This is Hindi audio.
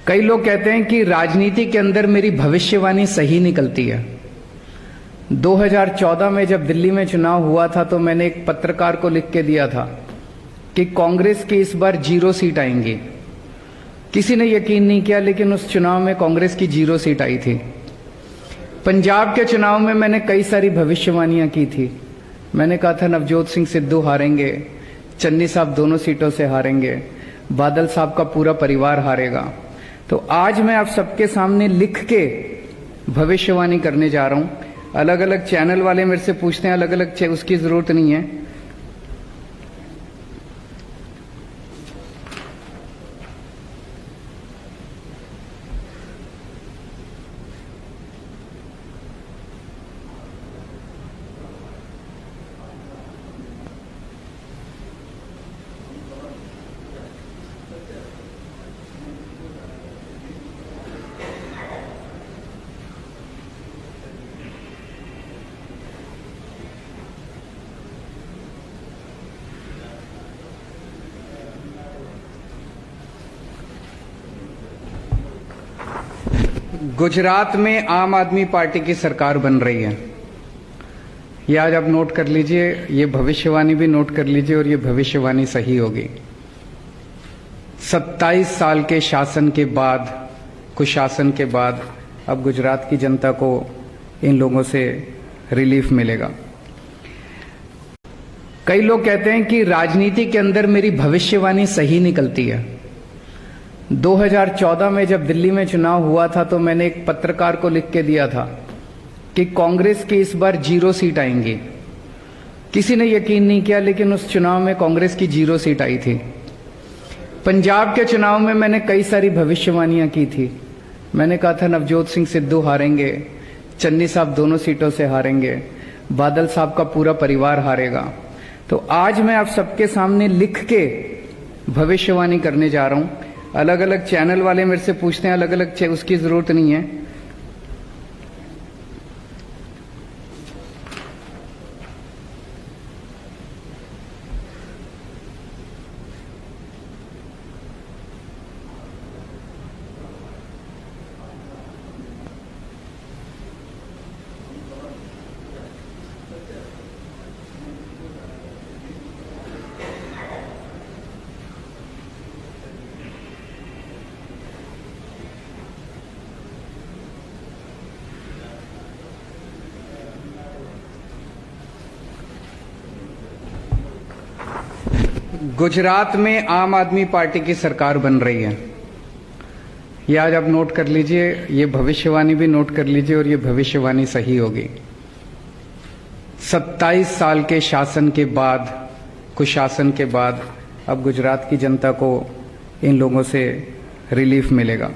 कई लोग कहते हैं कि राजनीति के अंदर मेरी भविष्यवाणी सही निकलती है। 2014 में जब दिल्ली में चुनाव हुआ था तो मैंने एक पत्रकार को लिख के दिया था कि कांग्रेस की इस बार 0 सीट आएंगी। किसी ने यकीन नहीं किया, लेकिन उस चुनाव में कांग्रेस की 0 सीट आई थी। पंजाब के चुनाव में मैंने कई सारी भविष्यवाणियां की थी। मैंने कहा था नवजोत सिंह सिद्धू हारेंगे, चन्नी साहब दोनों सीटों से हारेंगे, बादल साहब का पूरा परिवार हारेगा। तो आज मैं आप सबके सामने लिख के भविष्यवाणी करने जा रहा हूं। अलग अलग चैनल वाले मेरे से पूछते हैं, अलग अलग उसकी जरूरत नहीं है। गुजरात में आम आदमी पार्टी की सरकार बन रही है। ये आज आप नोट कर लीजिए, ये भविष्यवाणी भी नोट कर लीजिए और ये भविष्यवाणी सही होगी। 27 साल के शासन के बाद, कुशासन के बाद अब गुजरात की जनता को इन लोगों से रिलीफ मिलेगा। कई लोग कहते हैं कि राजनीति के अंदर मेरी भविष्यवाणी सही निकलती है। 2014 में जब दिल्ली में चुनाव हुआ था तो मैंने एक पत्रकार को लिख के दिया था कि कांग्रेस की इस बार 0 सीट आएंगी। किसी ने यकीन नहीं किया, लेकिन उस चुनाव में कांग्रेस की 0 सीट आई थी। पंजाब के चुनाव में मैंने कई सारी भविष्यवाणियां की थी। मैंने कहा था नवजोत सिंह सिद्धू हारेंगे, चन्नी साहब दोनों सीटों से हारेंगे, बादल साहब का पूरा परिवार हारेगा। तो आज मैं आप सबके सामने लिख के भविष्यवाणी करने जा रहा हूं। अलग अलग चैनल वाले मेरे से पूछते हैं, अलग अलग उसकी जरूरत नहीं है। गुजरात में आम आदमी पार्टी की सरकार बन रही है। ये आज आप नोट कर लीजिए, ये भविष्यवाणी भी नोट कर लीजिए और ये भविष्यवाणी सही होगी। 27 साल के शासन के बाद, कुशासन के बाद अब गुजरात की जनता को इन लोगों से रिलीफ मिलेगा।